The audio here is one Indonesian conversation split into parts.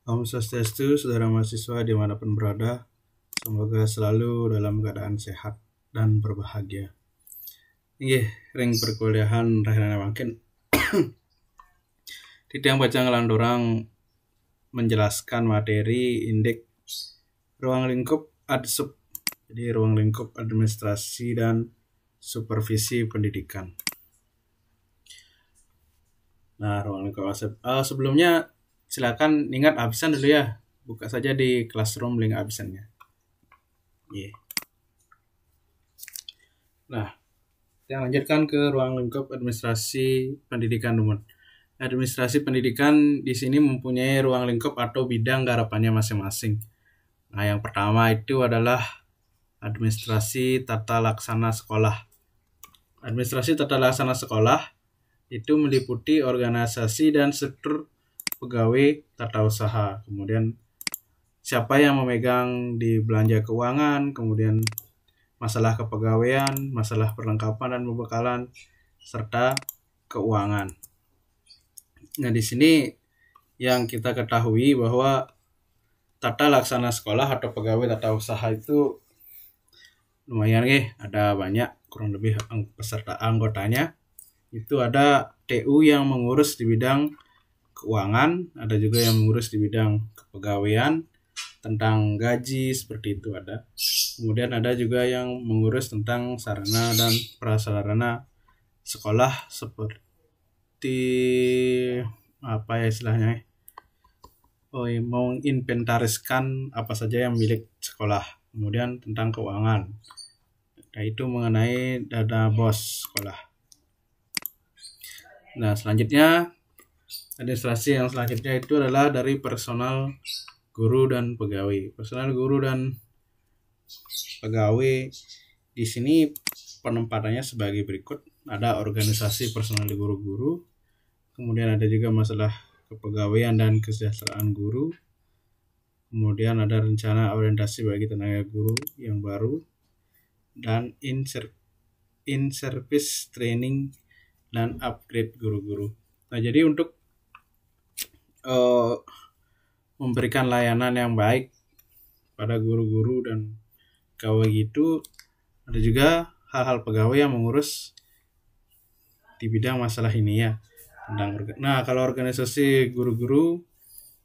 Om Swastiastu, saudara mahasiswa dimanapun berada, semoga selalu dalam keadaan sehat dan berbahagia. Inggih, ring perkuliahan rahina mangkin. Titiang bacang landorang menjelaskan materi indeks ruang lingkup ADSUP. Jadi ruang lingkup administrasi dan supervisi pendidikan. Nah, ruang lingkup sebelumnya silakan ingat absen dulu ya. Buka saja di Classroom link absennya. Yeah. Nah, kita lanjutkan ke ruang lingkup administrasi pendidikan teman. Administrasi pendidikan di sini mempunyai ruang lingkup atau bidang garapannya masing-masing. Nah, yang pertama itu adalah administrasi tata laksana sekolah. Administrasi tata laksana sekolah itu meliputi organisasi dan struktur pegawai tata usaha. Kemudian siapa yang memegang di belanja keuangan, kemudian masalah kepegawaian, masalah perlengkapan dan pembekalan, serta keuangan. Nah, di sini yang kita ketahui bahwa tata laksana sekolah atau pegawai tata usaha itu lumayan ada banyak, kurang lebih peserta anggotanya. Itu ada TU yang mengurus di bidang keuangan, ada juga yang mengurus di bidang kepegawaian, tentang gaji seperti itu ada. Kemudian ada juga yang mengurus tentang sarana dan prasarana sekolah seperti apa ya istilahnya? Menginventariskan apa saja yang milik sekolah. Kemudian tentang keuangan. Nah, itu mengenai dana bos sekolah. Nah, selanjutnya administrasi yang selanjutnya itu adalah dari personal guru dan pegawai. Personal guru dan pegawai di sini penempatannya sebagai berikut. Ada organisasi personal guru-guru, kemudian ada juga masalah kepegawaian dan kesejahteraan guru, kemudian ada rencana orientasi bagi tenaga guru yang baru, dan in-service training dan upgrade guru-guru. Nah, jadi untuk memberikan layanan yang baik pada guru-guru dan pegawai gitu, ada juga hal-hal pegawai yang mengurus di bidang masalah ini ya. Nah, kalau organisasi guru-guru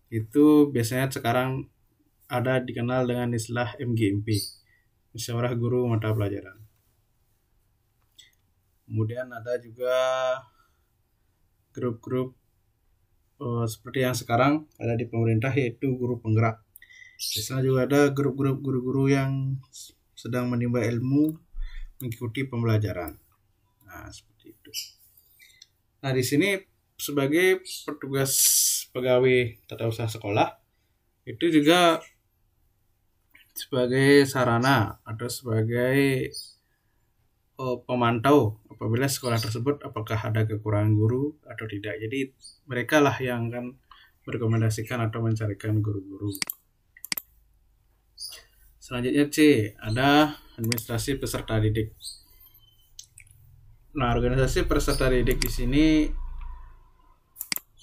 itu biasanya sekarang ada dikenal dengan istilah MGMP, Musyawarah Guru Mata Pelajaran. Kemudian ada juga grup-grup seperti yang sekarang ada di pemerintah, yaitu guru penggerak. Biasanya juga ada grup-grup guru-guru yang sedang menimba ilmu mengikuti pembelajaran. Nah, seperti itu. Nah, di sini sebagai petugas pegawai tata usaha sekolah itu juga sebagai sarana atau sebagai pemantau apabila sekolah tersebut apakah ada kekurangan guru atau tidak. Jadi mereka lah yang akan merekomendasikan atau mencarikan guru-guru. Selanjutnya C, ada administrasi peserta didik. Nah, organisasi peserta didik di sini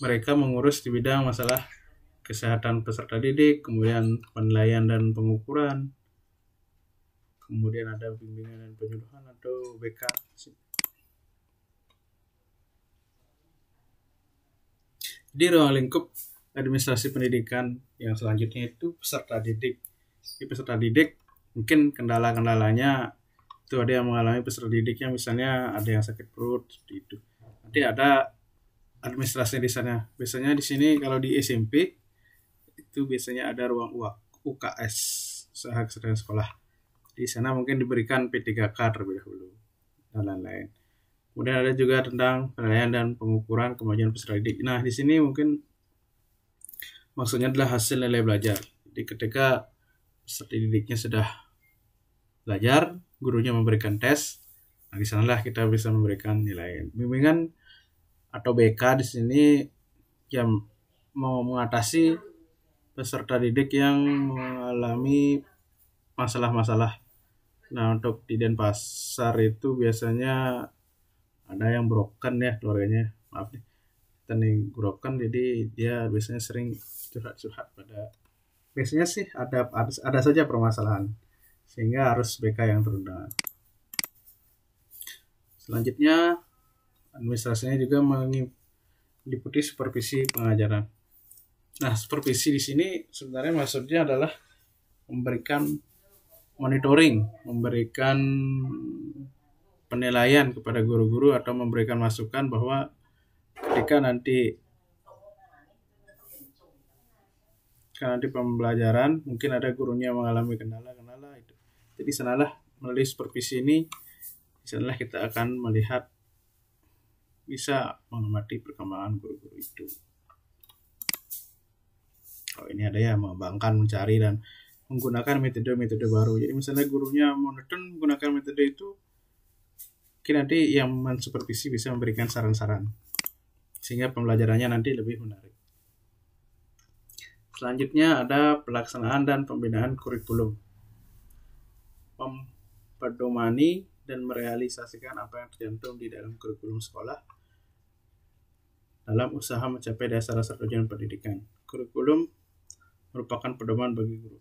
mereka mengurus di bidang masalah kesehatan peserta didik, kemudian penilaian dan pengukuran, kemudian ada bimbingan dan penyuluhan atau BK. Di ruang lingkup administrasi pendidikan yang selanjutnya itu peserta didik. Di peserta didik mungkin kendala-kendalanya itu ada yang mengalami peserta didik yang misalnya ada yang sakit perut seperti itu. Nanti ada administrasi di sana. Biasanya di sini kalau di SMP itu biasanya ada ruang UKS, usaha kesehatan sekolah. Di sana mungkin diberikan P3K terlebih dahulu dan lain-lain. Kemudian ada juga tentang penilaian dan pengukuran kemajuan peserta didik. Nah, di sini mungkin maksudnya adalah hasil nilai belajar. Jadi ketika peserta didiknya sudah belajar, gurunya memberikan tes, nah di sanalah kita bisa memberikan nilai. Bimbingan atau BK di sini yang mau mengatasi peserta didik yang mengalami masalah-masalah. Nah, untuk di Denpasar itu biasanya ada yang broken ya keluarganya, maaf nih. teknik gurokan, jadi dia biasanya sering curhat-curhat biasanya sih ada saja permasalahan sehingga harus BK yang turun tangan. Selanjutnya administrasinya juga meliputi supervisi pengajaran. Nah, supervisi di sini sebenarnya maksudnya adalah memberikan monitoring, memberikan penilaian kepada guru-guru atau memberikan masukan bahwa ketika nanti pembelajaran mungkin ada gurunya mengalami kendala-kendala itu. Jadi sanalah melalui supervisi ini, sanalah kita akan melihat, bisa mengamati perkembangan guru-guru itu. Ini ada ya, mengembangkan, mencari dan menggunakan metode-metode baru. Jadi misalnya gurunya monoton menggunakan metode itu, mungkin nanti yang mensupervisi bisa memberikan saran-saran sehingga pembelajarannya nanti lebih menarik. Selanjutnya ada pelaksanaan dan pembinaan kurikulum. Mempedomani dan merealisasikan apa yang tercantum di dalam kurikulum sekolah dalam usaha mencapai dasar-dasar tujuan pendidikan. Kurikulum merupakan pedoman bagi guru.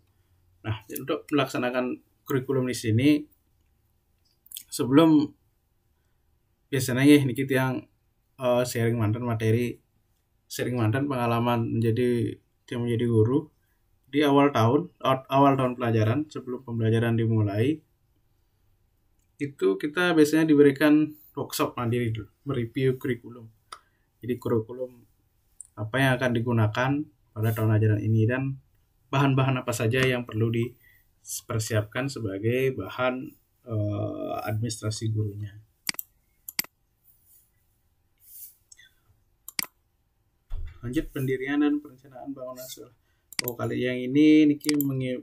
Nah, untuk melaksanakan kurikulum di sini, sebelum biasanya ini kita yang sharing mantan materi, sharing mantan pengalaman menjadi guru di awal tahun pelajaran, sebelum pembelajaran dimulai, itu kita biasanya diberikan workshop mandiri dulu, mereview kurikulum. Jadi kurikulum apa yang akan digunakan pada tahun ajaran ini dan bahan-bahan apa saja yang perlu dipersiapkan sebagai bahan administrasi gurunya. Lanjut, pendirian dan perencanaan bangunan sekolah. Kali yang ini Niki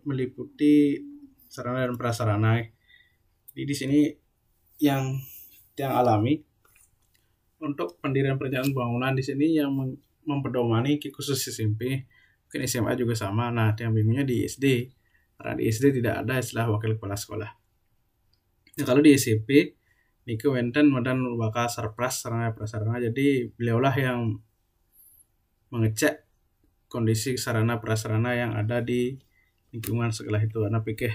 meliputi sarana dan prasarana. Jadi di sini yang alami untuk pendirian perencanaan bangunan di sini yang mempedomani khusus SMP, mungkin SMA juga sama. Nah, yang bingungnya di SD, karena di SD tidak ada istilah wakil kepala sekolah. Nah, kalau di SMP, Niki wenten dan bakal sarpras sarana prasarana. Jadi beliaulah yang mengecek kondisi sarana prasarana yang ada di lingkungan sekolah itu. Karena pikir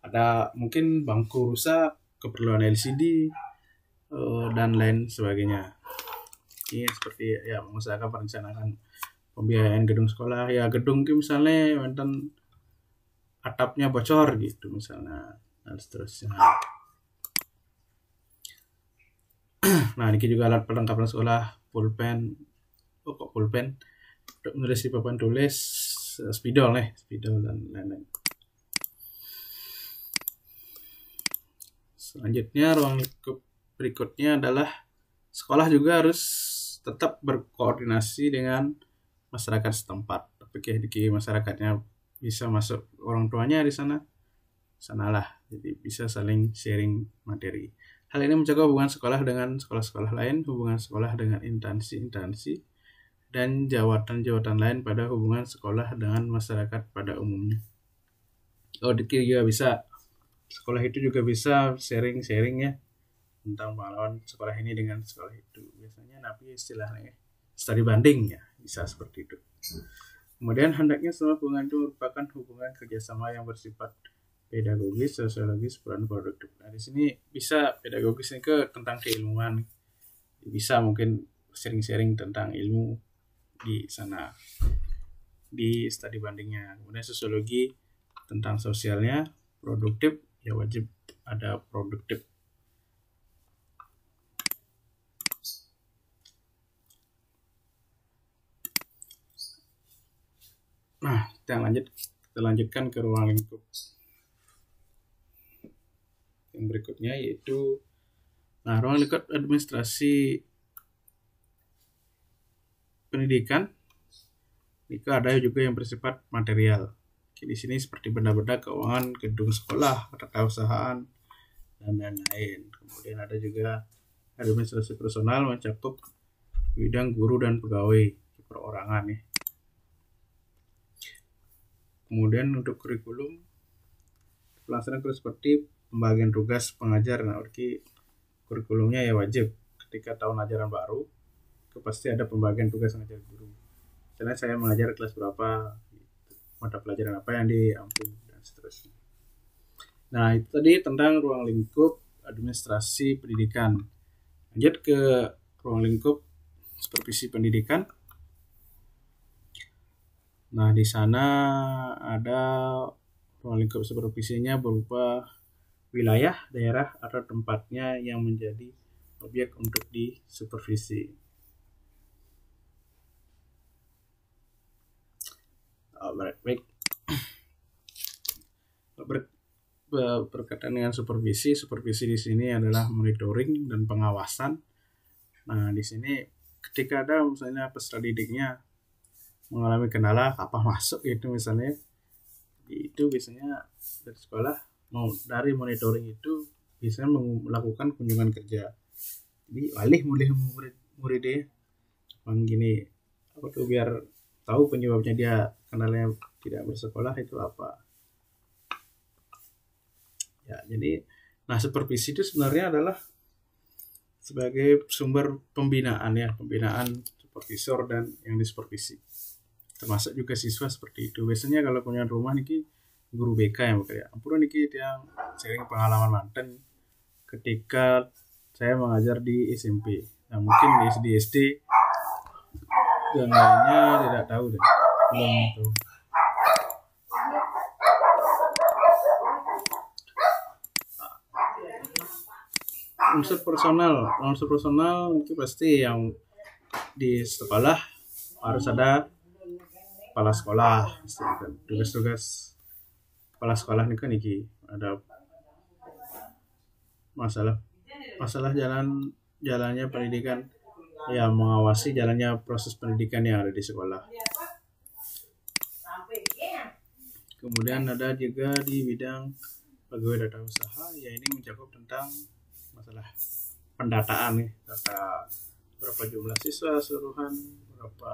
ada mungkin bangku rusak, keperluan LCD dan lain sebagainya. Ini seperti ya mengusahakan perencanaan pembiayaan gedung sekolah. Ya gedung itu misalnya wonten atapnya bocor gitu misalnya, dan seterusnya. Nah, ini juga alat perlengkapan sekolah, pulpen untuk menulis di papan tulis, spidol dan lain-lain. Selanjutnya, ruang lingkup berikutnya adalah sekolah juga harus tetap berkoordinasi dengan masyarakat setempat. Tapi kayak masyarakatnya bisa masuk orang tuanya di sanalah. Jadi bisa saling sharing materi. Hal ini menjaga hubungan sekolah dengan sekolah-sekolah lain, hubungan sekolah dengan instansi-instansi, dan jawatan-jawatan lain pada hubungan sekolah dengan masyarakat pada umumnya. Dikir juga bisa, sekolah itu juga bisa sharing ya tentang pengalaman sekolah ini dengan sekolah itu. Biasanya napi istilahnya studi banding ya, bisa seperti itu. Kemudian hendaknya semua hubungan itu merupakan hubungan kerjasama yang bersifat pedagogis, sosiologis, peran produktif. Nah, di sini bisa pedagogisnya tentang keilmuan, bisa mungkin sharing-sharing tentang ilmu di sana di studi bandingnya. Kemudian sosiologi tentang sosialnya, produktif ya wajib ada produktif. Nah, kita lanjutkan ke ruang lingkup yang berikutnya, yaitu ruang lingkup administrasi pendidikan. Itu ada juga yang bersifat material. Di sini seperti benda-benda keuangan, gedung sekolah, ketatausahaan, dan lain-lain. Kemudian ada juga administrasi personal, mencakup bidang guru dan pegawai perorangan ya. Kemudian untuk kurikulum, pelaksanaan seperti pembagian tugas pengajar. Nah, kurikulumnya ya wajib ketika tahun ajaran baru, pasti ada pembagian tugas mengajar guru. Misalnya saya mengajar kelas berapa, mata pelajaran apa yang diampu dan seterusnya. Nah, itu tadi tentang ruang lingkup administrasi pendidikan. Lanjut ke ruang lingkup supervisi pendidikan. Nah, di sana ada ruang lingkup supervisinya berupa wilayah, daerah, atau tempatnya yang menjadi objek untuk disupervisi. Baik. Berkaitan dengan supervisi di sini adalah monitoring dan pengawasan. Nah, di sini ketika ada misalnya peserta didiknya mengalami kendala apa masuk gitu misalnya, itu biasanya dari sekolah mau dari monitoring itu biasanya melakukan kunjungan kerja. Jadi walih mulih muridnya gini apa tuh biar tahu penyebabnya dia kendalanya tidak bersekolah itu apa. Ya, jadi nah supervisi itu sebenarnya adalah sebagai sumber pembinaan ya, pembinaan supervisor dan yang disupervisi. Termasuk juga siswa seperti itu. Biasanya kalau punya rumah niki guru BK yang bekerja. Ampun niki yang sharing pengalaman manten ketika saya mengajar di SMP. Nah, mungkin di SD yang lainnya tidak tahu deh. Belum tahu. Unsur personal itu pasti yang di sekolah harus ada kepala sekolah, tugas-tugas kepala sekolah ini kan ada masalah jalannya pendidikan, ya mengawasi jalannya proses pendidikan yang ada di sekolah. Kemudian ada juga di bidang pegawai data usaha, ya ini mencakup tentang masalah pendataan nih, data berapa jumlah siswa seluruhan, berapa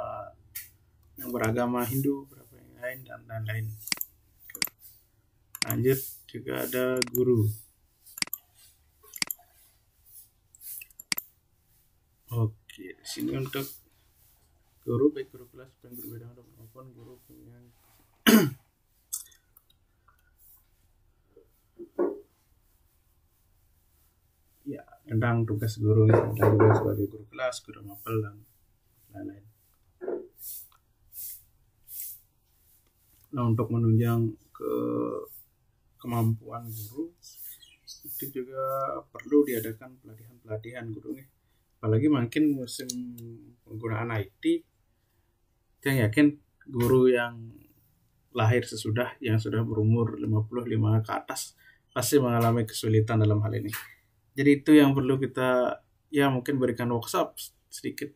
yang beragama Hindu, berapa yang lain dan lain-lain. Lanjut juga ada guru. Oke, di sini untuk guru baik guru kelas dan guru bidang maupun guru yang ya tentang tugas guru juga sebagai guru kelas, guru mapel dan lain-lain. Nah, untuk menunjang kemampuan guru itu juga perlu diadakan pelatihan guru nih. Apalagi makin musim penggunaan IT, saya yakin guru yang lahir sesudah yang sudah berumur 55 ke atas pasti mengalami kesulitan dalam hal ini. Jadi itu yang perlu kita ya mungkin berikan workshop sedikit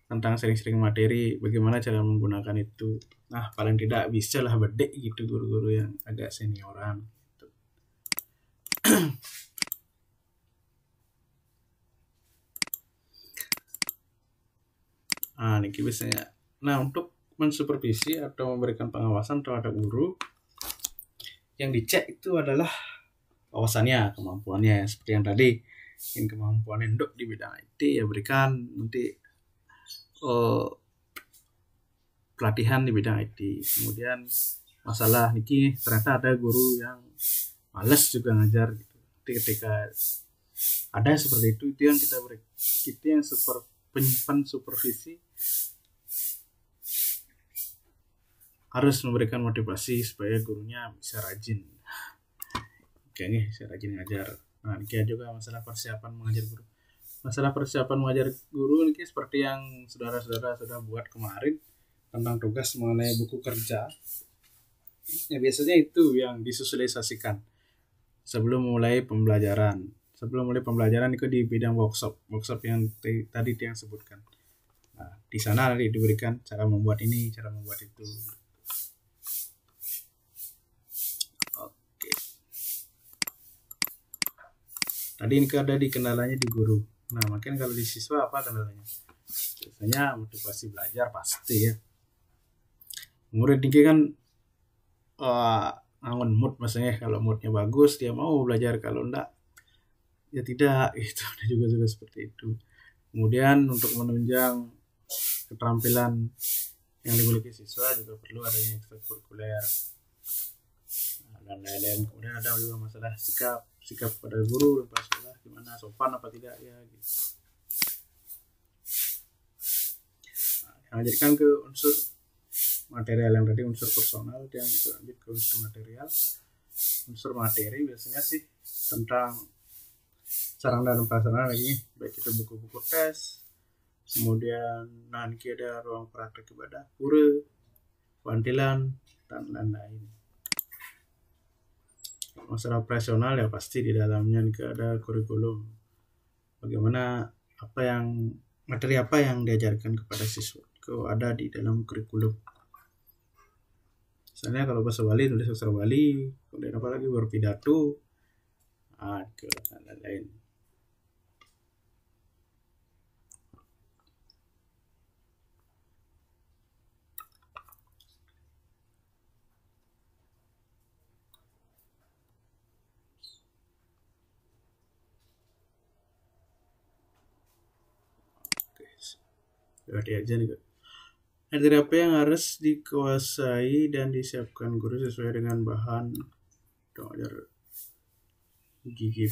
tentang sering-sering materi bagaimana cara menggunakan itu. Nah, paling tidak bisa lah bedek gitu guru-guru yang agak senioran gitu. Nah, ini biasanya. Nah, untuk mensupervisi atau memberikan pengawasan terhadap guru, yang dicek itu adalah wawasannya, kemampuannya. Seperti yang tadi, yang kemampuan endok di bidang IT ya berikan nanti pelatihan di bidang IT. Kemudian masalah niki ternyata ada guru yang males juga ngajar gitu. Jadi ketika ada seperti itu yang kita yang penyimpan supervisi harus memberikan motivasi supaya gurunya bisa rajin. Oke nih, bisa rajin ngajar. Nah, ini juga masalah persiapan mengajar guru. Masalah persiapan mengajar guru ini seperti yang saudara-saudara sudah buat kemarin tentang tugas mengenai buku kerja. Ya biasanya itu yang disosialisasikan sebelum mulai pembelajaran. Sebelum mulai pembelajaran itu di bidang workshop yang tadi yang sebutkan. Nah, di sana nanti diberikan cara membuat ini, cara membuat itu. Oke. Tadi ini ada di kendalanya di guru. Nah, makin kalau di siswa apa kendalanya? Biasanya motivasi belajar pasti ya. Murid ini kan ngangon mood maksudnya, kalau moodnya bagus dia mau belajar, kalau enggak ya tidak. Itu ada juga seperti itu. Kemudian untuk menunjang keterampilan yang dimiliki siswa juga perlu adanya ekstrakurikuler dan lain-lain. Kemudian ada juga masalah sikap pada guru dan pada sekolah, gimana sopan apa tidak ya gitu. Nah, lanjutkan ke unsur material yang tadi unsur personal, yang lanjut ke unsur material. Unsur materi biasanya sih tentang sarana dan prasarana lagi, baik itu buku-buku tes, kemudian nanti ada ruang praktek ibadah, pura, pantilan, dan lain-lain. Masalah operasional ya pasti di dalamnya ada kurikulum. Bagaimana materi apa yang diajarkan kepada siswa itu ada di dalam kurikulum. Misalnya kalau bahasa Bali nulis bahasa Bali, kemudian apa lagi berpidato, dan lain-lain. Berarti aja nih. Materi apa yang harus dikuasai dan disiapkan guru sesuai dengan bahan ajar GB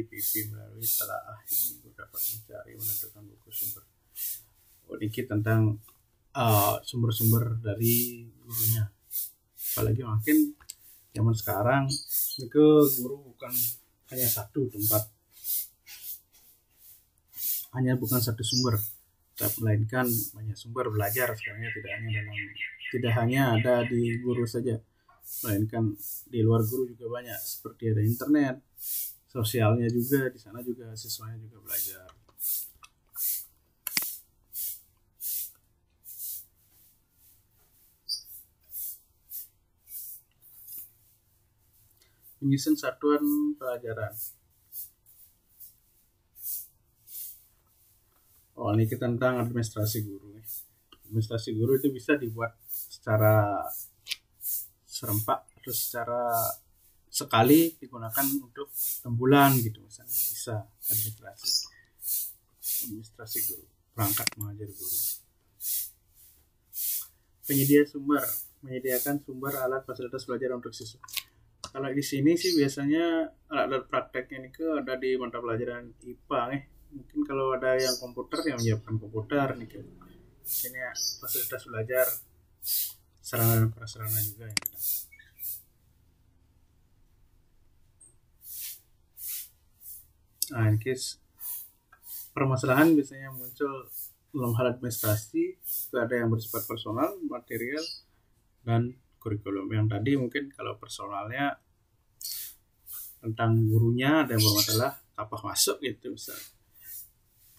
PP melalui telaah ini dapat mencari menentukan buku sumber. Sedikit tentang sumber-sumber dari gurunya. Apalagi makin zaman sekarang itu guru bukan hanya satu tempat, bukan satu sumber, melainkan banyak sumber belajar sekarang, tidak hanya ada di guru saja, melainkan di luar guru juga banyak, seperti ada internet, sosialnya juga, di sana juga siswanya juga belajar. Menyusun satuan pelajaran. Ini tentang administrasi guru. Administrasi guru itu bisa dibuat secara serempak atau secara sekali digunakan untuk tembulan gitu, misalnya bisa administrasi guru, perangkat mengajar guru. Menyediakan sumber alat fasilitas belajar untuk siswa. Kalau di sini sih biasanya alat prakteknya ini ada di mata pelajaran IPA Mungkin kalau ada yang komputer yang menyiapkan komputer nih kan. Sini ya, fasilitas belajar, sarana dan prasarana juga ya. Nah, ini permasalahan biasanya muncul dalam hal administrasi, ada yang bersifat personal, material, dan kurikulum. Yang tadi mungkin kalau personalnya tentang gurunya ada yang bermasalah, apa masuk gitu misalnya.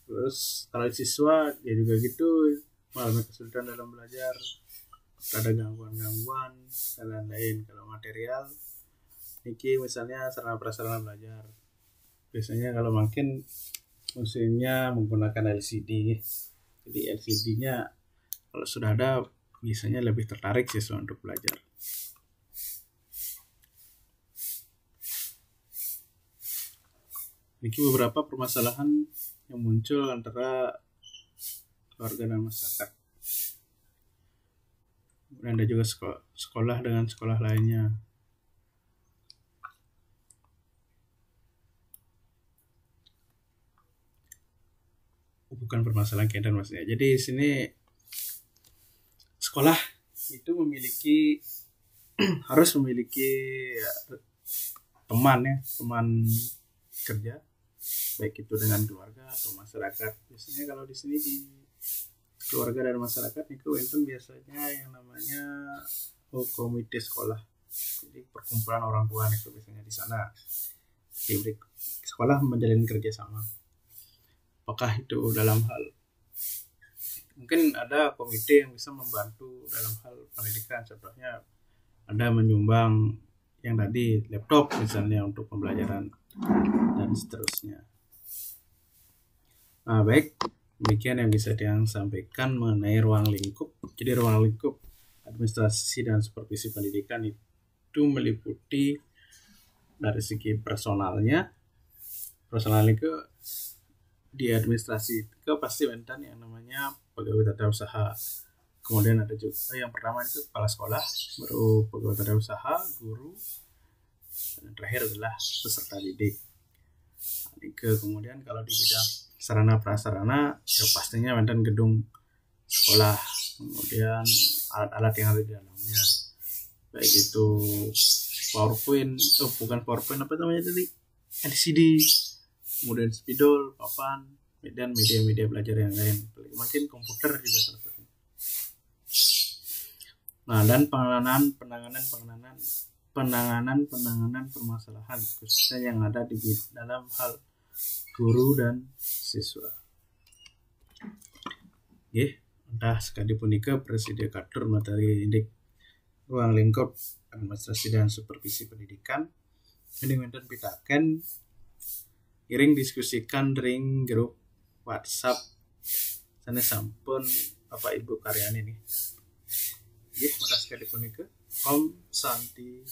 Terus kalau siswa ya juga gitu, mengalami kesulitan dalam belajar, ada gangguan-gangguan dan lain-lain. Kalau material ini misalnya sarana prasarana belajar, biasanya kalau makin mesinnya menggunakan LCD, jadi LCD-nya kalau sudah ada biasanya lebih tertarik siswa untuk belajar. Ini beberapa permasalahan yang muncul antara keluarga dan masyarakat. Dan ada juga sekolah dengan sekolah lainnya. Bukan permasalahan kaitan maksudnya. Jadi di sini sekolah itu harus memiliki teman kerja, baik itu dengan keluarga atau masyarakat. Biasanya kalau di sini di keluarga dan masyarakat itu biasanya yang namanya komite sekolah. Jadi perkumpulan orang tua itu biasanya di sana. Jadi sekolah menjalin kerjasama. Apakah itu dalam hal mungkin ada komite yang bisa membantu dalam hal pendidikan, contohnya ada menyumbang yang tadi laptop misalnya untuk pembelajaran dan seterusnya. Nah, baik, demikian yang bisa saya sampaikan mengenai ruang lingkup. Jadi ruang lingkup administrasi dan supervisi pendidikan itu meliputi dari segi personal itu di administrasi itu pasti wenten yang namanya pegawai tata usaha. Kemudian ada juga yang pertama itu kepala sekolah, baru pegawai tata usaha, guru, dan terakhir adalah peserta didik. Kemudian kalau di bidang sarana prasarana ya pastinya wenten gedung sekolah, kemudian alat-alat yang ada di dalamnya, baik itu PowerPoint, bukan PowerPoint, apa namanya tadi, LCD, kemudian spidol, papan, dan media-media belajar yang lain, mungkin komputer juga salah satunya. Nah, dan penanganan permasalahan khususnya yang ada di dalam hal guru dan siswa. Entah sekali punika presiden katur materi indik ruang lingkup administrasi dan supervisi pendidikan ini wonten pitaken iring diskusikan ring grup WhatsApp sana sampun Bapak Ibu karyani nih. Makasih sekali punika. Om Santi.